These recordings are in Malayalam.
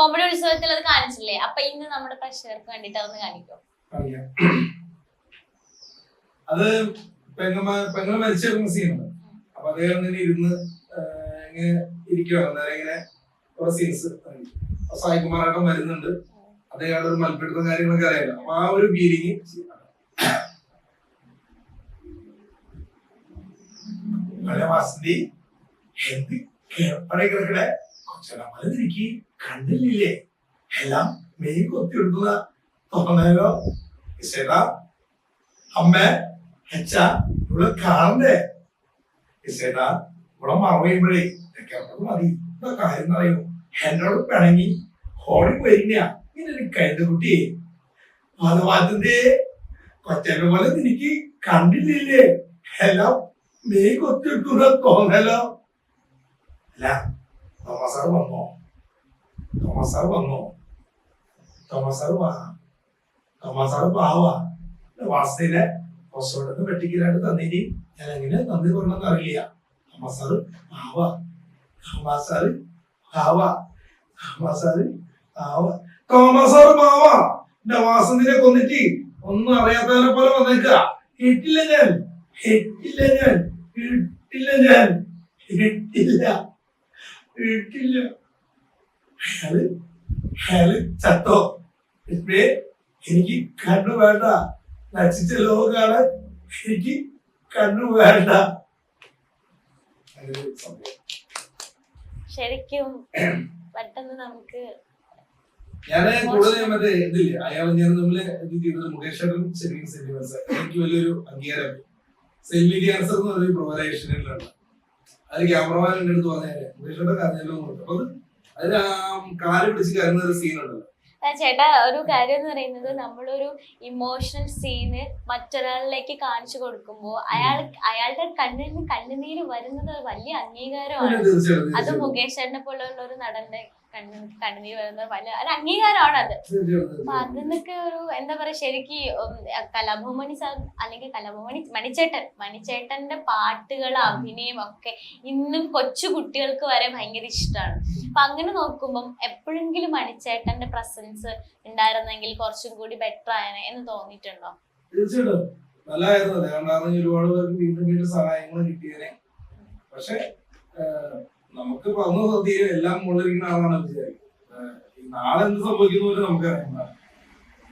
കോമഡി ഉത്സവത്തിൽ അത് കാണിച്ചില്ലേ? അപ്പൊ ഇന്ന് നമ്മുടെ പ്രേക്ഷകർക്ക് വേണ്ടിട്ട് അതൊന്ന് കാണിക്കും. അത് പെങ്ങൾ മരിച്ചിരുന്ന സീനാണ്. അപ്പൊ അദ്ദേഹം തന്നെ ഇരുന്ന് ഇങ്ങനെ ഇരിക്കുകയാണ്. അന്നേരം ഇങ്ങനെ കുറെ സീൻസ് സായികുമാറാട്ടം വരുന്നുണ്ട്. അദ്ദേഹം ഒരു മൽപ്പിടുത്തം കാര്യങ്ങളൊക്കെ അറിയാലോ. അപ്പൊ ആ ഒരു ഫീലിംഗ് വാസന്തി എന്ത് കിടക്കടെ കൊച്ചടമലതിരിക്ക് കണ്ടില്ലേ? എല്ലാം മെയ് കൊത്തിയെടുക്കുന്ന തോന്നലോ ചേട്ടാ അമ്മ ഹെച്ചാ ഇവിടെ കാണണ്ടേ ചേട്ടാ? ഇവിടെ മറവയുമ്പോഴേ മതി കാര്യം അറിയും. എന്നോട് പിണങ്ങി ഓടി വരില്ല ഇങ്ങനെ കഴുത കുട്ടിയെ മാധവാത്തിന്റെ കൊച്ചനെ പോലെ എനിക്ക് കണ്ടില്ലേ? എല്ലാം മെയ് കൊത്തിയെടുക്കുന്ന തോന്നലോ. അല്ല തോമസ് സാർ വന്നോ? തോമസ് സാർ വന്നോ? തോമസ് സാർ വാ. തോമസ് സാർ പാവാ. വാസത്തിനെ ഹോസ്പിറ്റലിൽ വെട്ടിക്കലായിട്ട് തന്നിട്ട് ഞാൻ എങ്ങനെ നന്ദി പറഞ്ഞെന്ന് അറിയില്ല. തോമസ് സാറ് ആവാ. തോമസ് സാറ് ആവാ. തോമസ് സാറ് ആവാ. തോമസ് സാറ് മാവാ. എന്റെ വാസന്തിനെ കൊന്നിട്ട് ഒന്നും അറിയാത്തവനെ പോലെ വന്നേക്ക. ഇട്ടില്ല ഞാൻ, ഇട്ടില്ല ഞാൻ, ഇട്ടില്ല ഞാൻ, ഇട്ടില്ല, ഇട്ടില്ല. അയാള് ചത്തോ? എനിക്ക് കണ്ണു വേണ്ട. നശിച്ച ലോകാണ്. എനിക്ക് കണ്ണു വേണ്ട. ശരിക്കും പെട്ടെന്ന് നമുക്ക് ഞാന് കൂടുതൽ മറ്റേ ഇതില്ല അയാൾ ഞാൻ നമ്മള് ഇത് ചെയ്തത് മുകേഷ് ശരിക്കും സെന്റിമെന്റ്സ് എനിക്ക് വലിയൊരു അംഗീകാരം. സെൽമി ക്യാൻസർ എന്ന് പറയുന്ന പ്രൊവറേഷനിലാണ് അത് ക്യാമറമാൻ എന്റെ അടുത്ത് പറഞ്ഞേ മുകേഷോടെ കരഞ്ഞല്ലോ. അപ്പൊ അതിന് കാല് പിടിച്ച് കരുന്ന ഒരു സീൻ ഉണ്ടല്ലോ. ചേട്ടാ ഒരു കാര്യം എന്ന് പറയുന്നത് നമ്മളൊരു ഇമോഷണൽ സീന് മറ്റൊരാളിലേക്ക് കാണിച്ചു കൊടുക്കുമ്പോ അയാളുടെ കണ്ണിൽ നിന്ന് കണ്ണുനീര് വരുന്നത് വലിയ അംഗീകാരമാണ്. അത് മുകേഷ് ചേട്ടനെ പോലുള്ള ഒരു നടന്റെ കണ്ണുനീര് വരുന്നത് വലിയ ഒരു അംഗീകാരമാണ് അത്. അപ്പൊ അതിനൊക്കെ ഒരു എന്താ പറയാ ശരിക്കും കലാഭവമണി സാർ അല്ലെങ്കിൽ മണിച്ചേട്ടന്റെ പാട്ടുകൾ അഭിനയം ഒക്കെ ഇന്നും കൊച്ചു കുട്ടികൾക്ക് വരെ ഭയങ്കര ഇഷ്ടമാണ്. അപ്പൊ അങ്ങനെ നോക്കുമ്പം എപ്പോഴെങ്കിലും മണിച്ചേട്ടന്റെ പ്രസൻസ് ഉണ്ടായിരുന്നെങ്കിൽ കുറച്ചും കൂടി ബെറ്റർ ആയനെ എന്ന് തോന്നിയിട്ടുണ്ടോ? തീർച്ചയായിട്ടും നല്ലതായിരുന്നു. കാരണം ഒരുപാട് പേർക്ക് വീണ്ടും വീണ്ടും സഹായങ്ങൾ കിട്ടിയേനെ. പക്ഷെ നമുക്ക് പറഞ്ഞു സത്യം എല്ലാം മുകളിലിരിക്കുന്ന ആളാണ് വിചാരിക്കുന്നത്. നാളെ എന്ത് സംഭവിക്കുന്ന നമുക്കറിയാം.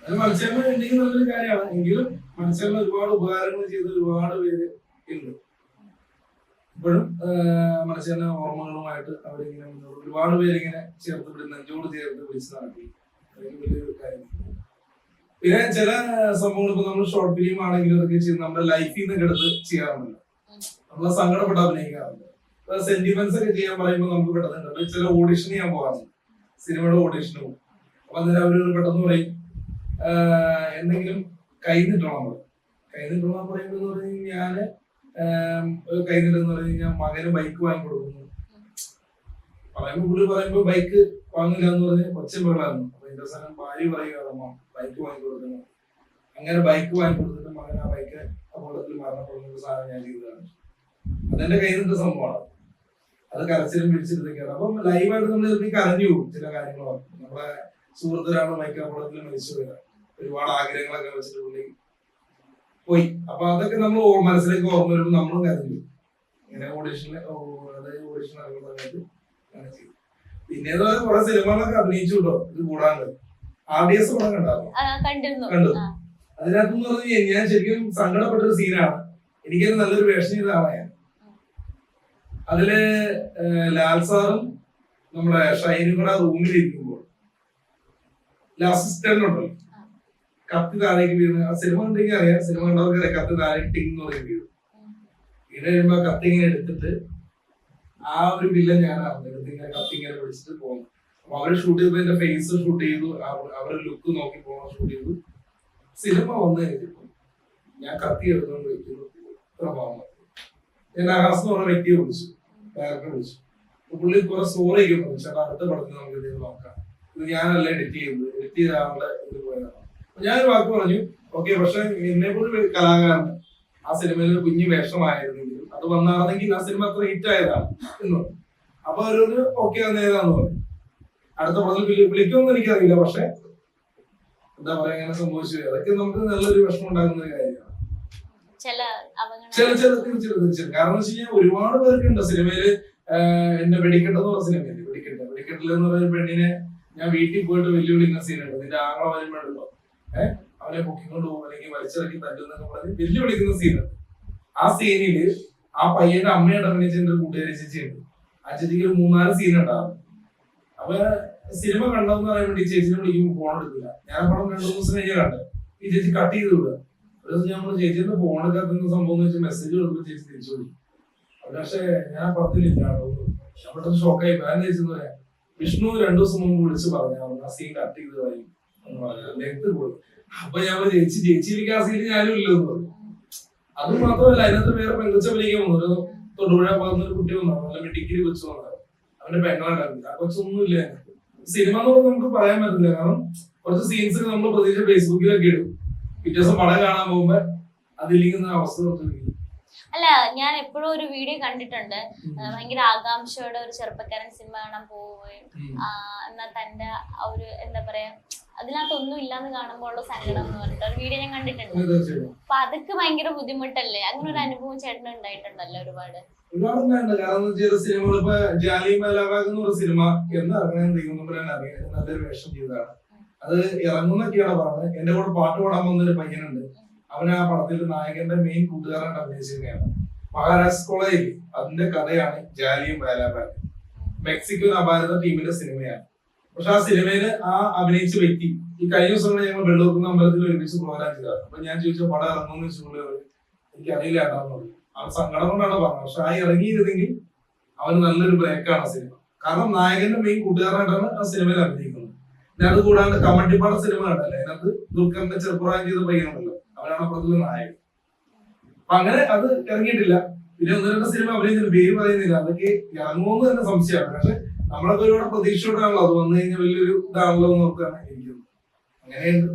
അത് മത്സ്യം ഉണ്ടെങ്കിൽ നല്ലൊരു കാര്യമാണ്. എങ്കിലും മത്സ്യം ഒരുപാട് ഉപകാരങ്ങൾ ചെയ്ത ഒരുപാട് പേര് ഉണ്ട്. ഇപ്പോഴും മനുഷ്യന്റെ ഓർമ്മകളുമായിട്ട് അവരിങ്ങനെ ഒരുപാട് പേരിങ്ങനെ ചേർത്ത് വിടുന്ന നെഞ്ചോട് ചേർത്ത് വിളിച്ച് നടത്തി. അതൊക്കെ വലിയൊരു കാര്യം. പിന്നെ ചില സംഭവങ്ങൾ ഇപ്പൊ നമ്മൾ ഷോർട്ട് ഫിലിം ആണെങ്കിലും അതൊക്കെ ചെയ്ത് നമ്മുടെ ലൈഫിൽ നിന്നൊക്കെ എടുത്ത് ചെയ്യാറുണ്ട്. നമ്മളെ സങ്കടപ്പെട്ട് അഭിനയിക്കാറുണ്ട്. സെന്റിമെന്റ്സ് ഒക്കെ ചെയ്യാൻ പറയുമ്പോൾ നമുക്ക് പെട്ടെന്ന് ചില ഓഡിഷൻ ചെയ്യാൻ പോകാറുണ്ട്. സിനിമയുടെ ഓഡിഷന് പോകും. അപ്പൊ അന്നേരം അവര് പെട്ടെന്ന് പറയും എന്തെങ്കിലും കൈ നിട്ടണം. നമ്മള് കൈ നിട്ടണം പറയുമ്പോൾ പറഞ്ഞു കഴിഞ്ഞാല് കൈ നിട്ടെന്ന് പറഞ്ഞു കഴിഞ്ഞാൽ മകന് ബൈക്ക് വാങ്ങി കൊടുക്കുന്നു പറയുമ്പോ പുള്ളി പറയുമ്പോ ബൈക്ക് വാങ്ങില്ല എന്ന് പറഞ്ഞ് ഒച്ചമ്പകളായിരുന്നു. അപ്പൊ ഇതിന്റെ സ്ഥലം ഭാര്യ പറയുകയാണോ ബൈക്ക് വാങ്ങി കൊടുക്കുന്നു. അങ്ങനെ ബൈക്ക് വാങ്ങി കൊടുത്തിട്ട് മകൻ ആ ബൈക്ക് അപകടത്തിൽ മരണപ്പെടുന്ന ഒരു സാധനം ഞാൻ ചെയ്തതാണ്. അതെന്റെ കയ്യിൽ നിന്നൊരു സംഭവമാണ്. അത് കരച്ചിലും പിടിച്ചിരുന്നൊക്കെയാണ്. അപ്പം ലൈവായിട്ട് നമ്മൾ കരഞ്ഞു പോകും ചില കാര്യങ്ങളൊക്കെ. നമ്മളെ സുഹൃത്തിലാണ് ബൈക്ക് അപകടത്തിൽ മരിച്ചു പോയത്. ഒരുപാട് ആഗ്രഹങ്ങളൊക്കെ വെച്ചിട്ട് പുള്ളി പോയി. അപ്പൊ അതൊക്കെ നമ്മൾ മനസ്സിലേക്ക് ഓർമ്മ വരുമ്പോൾ നമ്മളും കരഞ്ഞു. ഇങ്ങനെ ഓഡിഷൻ ഇറങ്ങുന്ന സമയത്ത് അങ്ങനെ ചെയ്തു. പിന്നെ കുറെ സിനിമകളൊക്കെ അഭിനയിച്ചു കേട്ടോ. ഇത് കൂടാണ്ട് RDS പടം കണ്ടു. അതിനകത്തെന്ന് പറഞ്ഞു ഞാൻ ശരിക്കും സങ്കടപ്പെട്ടൊരു സീനാണ്. എനിക്കത് നല്ലൊരു വേഷം ചെയ്ത ആളാണ്. അതില് ലാൽ സാറും നമ്മുടെ ഷൈനും കൂടെ റൂമിലിരിക്കുമ്പോൾ അസിസ്റ്റന്റ് ഉണ്ടല്ലോ കത്തി താഴേക്ക് വീഴുന്ന ആ സിനിമ ഉണ്ടെങ്കിൽ അറിയാം. സിനിമ കണ്ടവർക്ക് കത്തി താഴേക്ക് ടിങ് എന്ന് പറയും വീഴും. വീണ് കഴിയുമ്പോ കത്തി ഇങ്ങനെ എടുത്തിട്ട് ആ ഒരു വില്ലൻ ഞാനാണ് ഇങ്ങനെ കത്തി ഇങ്ങനെ പിടിച്ചിട്ട് പോകുന്നു. അപ്പൊ അവര് ഷൂട്ട് ചെയ്തപ്പോ എന്റെ ഫേസ് ഷൂട്ട് ചെയ്തു. അവരുടെ ലുക്ക് നോക്കി പോകണം ഷൂട്ട് ചെയ്തു. സിനിമ വന്നു കഴിഞ്ഞപ്പോ ഞാൻ കത്തി എടുത്തുകൊണ്ട് വെക്കുന്നു. ഇത്ര ഭാവം ഞാൻ ആകാശ് എന്ന് പറഞ്ഞ വ്യക്തിയെ വിളിച്ചു. ഡയറക്ടറെ വിളിച്ചു. പുള്ളി കുറെ സ്റ്റോറി ഒക്കെ പറഞ്ഞു. ചേട്ടാ അടുത്ത പടത്തിൽ നമുക്ക് ഇത് നോക്കാം. ഇത് ഞാനല്ല എഡിറ്റ് ചെയ്തത്. എഡിറ്റ് ചെയ്ത ആളുടെ ഇത് പോയതാണ്. ഞാനൊരു വാക്ക് പറഞ്ഞു ഓക്കെ. പക്ഷെ എന്നെ പോലെ കലാകാരൻ ആ സിനിമയിൽ ഒരു കുഞ്ഞു വേഷമായിരുന്നെങ്കിലും അത് വന്നാണെങ്കിൽ ആ സിനിമ അത്ര ഹിറ്റ് ആയതാണ് എന്ന് പറഞ്ഞു. അപ്പൊ അവരൊരു ഓക്കെ നേതാന്ന് പറഞ്ഞു. അടുത്ത പടത്തിൽ വിളിക്കുമെന്ന് എനിക്കറിയില്ല. പക്ഷെ എന്താ പറയാ, അങ്ങനെ സംഭവിച്ചു. അതൊക്കെ നമുക്ക് നല്ലൊരു വിഷമം ഉണ്ടാകുന്ന ഒരു കാര്യമാണ്. തീർച്ചയായിട്ടും. കാരണം വെച്ച് കഴിഞ്ഞാൽ ഒരുപാട് പേർക്കുണ്ട് സിനിമയില്. എന്നെ വെടിക്കെട്ടെന്ന് പറഞ്ഞ സിനിമയില് വെടിക്കെട്ടിൽ എന്ന് പറയുന്ന പെണ്ണിനെ ഞാൻ വീട്ടിൽ പോയിട്ട് വെല്ലുവിളിക്കുന്ന സീനുണ്ട്. നിന്റെ ആങ്ങളെ വരുമ്പോഴല്ലോ അവനെ പൊക്കിക്കൊണ്ട് പോകും അല്ലെങ്കിൽ വലിച്ചിറക്കി തല്ലുന്നൊക്കെ പറഞ്ഞ് വെല്ലുവിളിക്കുന്ന സീനുണ്ട്. ആ സീനില് ആ പയ്യന്റെ അമ്മയുടെ അഭിനയിച്ച ഒരു കൂട്ടുകാരി ചേച്ചിയുണ്ട്. ആ ചേച്ചിക്ക് ഒരു 3-4 സീൻ ഉണ്ടാവും. അപ്പൊ സിനിമ കണ്ടെന്ന് പറയാൻ വേണ്ടി ചേച്ചിനെ വിളിക്കുമ്പോൾ ഫോൺ എടുക്കില്ല. ഞാൻ പടം 2 ദിവസം കഴിഞ്ഞാൽ കണ്ടത്. ഈ ചേച്ചി കട്ട് ചെയ്ത് വിടുക. ഒരു ദിവസം നമ്മൾ ചേച്ചിയുടെ ഫോൺ എടുക്കാത്ത സംഭവം എന്ന് വെച്ചാൽ മെസ്സേജ് കൊടുക്കുമ്പോൾ ചേച്ചി തിരിച്ചു വിളിക്കും. പക്ഷെ ഞാൻ പടത്തിലില്ല. അവിടെ ഷോക്കായി. ഞാൻ ചേച്ചി പറയാം, വിഷ്ണു 2 ദിവസം മുമ്പ് വിളിച്ച് പറഞ്ഞു ആ സീൻ കട്ട് ചെയ്ത് പറയും എന്ന് പറഞ്ഞു. അദ്ദേഹത്തിന് കൊടുക്കും. അപ്പൊ ഞാൻ ചേച്ചിയിലേക്ക് ആ സീൻ ഞാനും ഇല്ലെന്ന് പറഞ്ഞു. അത് മാത്രമല്ല, അതിനകത്ത് വേറെ പെങ്കൊച്ച വിളിക്കാൻ വന്നു. ഒരു തൊടുപുഴ ഭാഗത്തൊരു കുട്ടി വന്നു. നല്ല മെഡിക്കൽ വെച്ച് വന്നത്. അവന്റെ പെങ്ങളുണ്ടായിരുന്നു. ആ കൊച്ചൊന്നും ഇല്ല. സിനിമ എന്ന് പറഞ്ഞാൽ നമുക്ക് പറയാൻ പറ്റില്ല. കാരണം കുറച്ച് സീൻസ് നമ്മൾ പ്രത്യേകിച്ച് ഫേസ്ബുക്കിലൊക്കെ ഇടും. പിറ്റേ ദിവസം പടം കാണാൻ പോകുമ്പോ അതിലിരിക്കുന്ന അവസ്ഥ. അല്ല, ഞാൻ എപ്പോഴും ഒരു വീഡിയോ കണ്ടിട്ടുണ്ട്. ഭയങ്കര ആകാംക്ഷയോടെ ഒരു ചെറുപ്പക്കാരൻ സിനിമ കാണാൻ പോവുകയും എന്നാൽ തന്റെ ഒരു എന്താ പറയാ അതിനകത്തൊന്നും ഇല്ലാന്ന് കാണുമ്പോൾ ഉള്ള സങ്കടം എന്ന് പറഞ്ഞിട്ട് ഒരു വീഡിയോ ഞാൻ കണ്ടിട്ടുണ്ട്. അപ്പൊ അതൊക്കെ ഭയങ്കര ബുദ്ധിമുട്ടല്ലേ? അങ്ങനെ ഒരു അനുഭവം ചേട്ടന് ഉണ്ടായിട്ടുണ്ടല്ലോ ഒരുപാട്. ഒരുപാടുണ്ടായിട്ടുണ്ട്. കാരണം ചില സിനിമകൾ ഇപ്പൊ ജാലിയൻ വാലാബാഗ് എന്ന് പറഞ്ഞ സിനിമ എന്നറിയാൻ നല്ലൊരു വേഷം ചെയ്തതാണ്. അത് ഇറങ്ങുന്നൊക്കെയാണ് പറഞ്ഞത്. എന്റെ കൂടെ പാട്ട് പാടാൻ വന്നൊരു പയ്യനുണ്ട്. അവന് ആ പടത്തിൽ നായകന്റെ മെയിൻ കൂട്ടുകാരനായിട്ട് അഭിനയിച്ചിരുന്നതാണ്. മഹാരാഷ്ട്ര കോളേജിൽ അതിന്റെ കഥയാണ് ജാലിയൻ വാലാബാഗ്. മെക്സിക്കോ അപാരത ടീമിന്റെ സിനിമയാണ്. പക്ഷെ ആ സിനിമയില് ആ അഭിനയിച്ച വ്യക്തി ഈ കഴിഞ്ഞ ദിവസങ്ങളിൽ ഞങ്ങൾ വെള്ളൂർക്കുന്ന അമ്പലത്തിൽ ഒരുമിച്ച് പ്രോഗ്രാം ചെയ്തതാണ്. അപ്പൊ ഞാൻ ചോദിച്ച പടം ഇറങ്ങുമെന്ന് വെച്ചുകൊണ്ട് എനിക്ക് അറിയില്ല കേട്ടാന്ന് പറഞ്ഞു. അവൻ സങ്കടം കൊണ്ടാണ് പറഞ്ഞത്. പക്ഷെ ആ ഇറങ്ങിയിരുന്നെങ്കിൽ അവന് നല്ലൊരു ബ്രേക്കാണ് സിനിമ. കാരണം നായകന്റെ മെയിൻ കൂട്ടുകാരനായിട്ടാണ് ആ സിനിമയിൽ അഭിനയിക്കുന്നത്. പിന്നെ അത് കൂടാണ്ട് കമ്മട്ടിപ്പാട സിനിമ കണ്ടല്ലേ, അതിനകത്ത് ദുൽഖറിന്റെ ചെറുപ്രായം ചെയ്ത പയ്യനുണ്ടല്ലോ, അവനാണ് അപ്പുറത്തുള്ള നായകൻ. അപ്പൊ അങ്ങനെ അത് ഇറങ്ങിയിട്ടില്ല. പിന്നെ 1-2 സിനിമ അഭിനയിച്ചിട്ട് പേര് പറയുന്നില്ല. അതൊക്കെ ഇറങ്ങുമെന്ന് തന്നെ സംശയമാണ്. പക്ഷെ നമ്മളൊക്കെ ഒരുപാട് പ്രതീക്ഷയോടാണല്ലോ അത് വന്നു കഴിഞ്ഞാൽ വലിയൊരു ഇതാണല്ലോ എന്ന് നോക്കുകയാണ് ഇരിക്കുന്നത്. അങ്ങനെയുണ്ട്.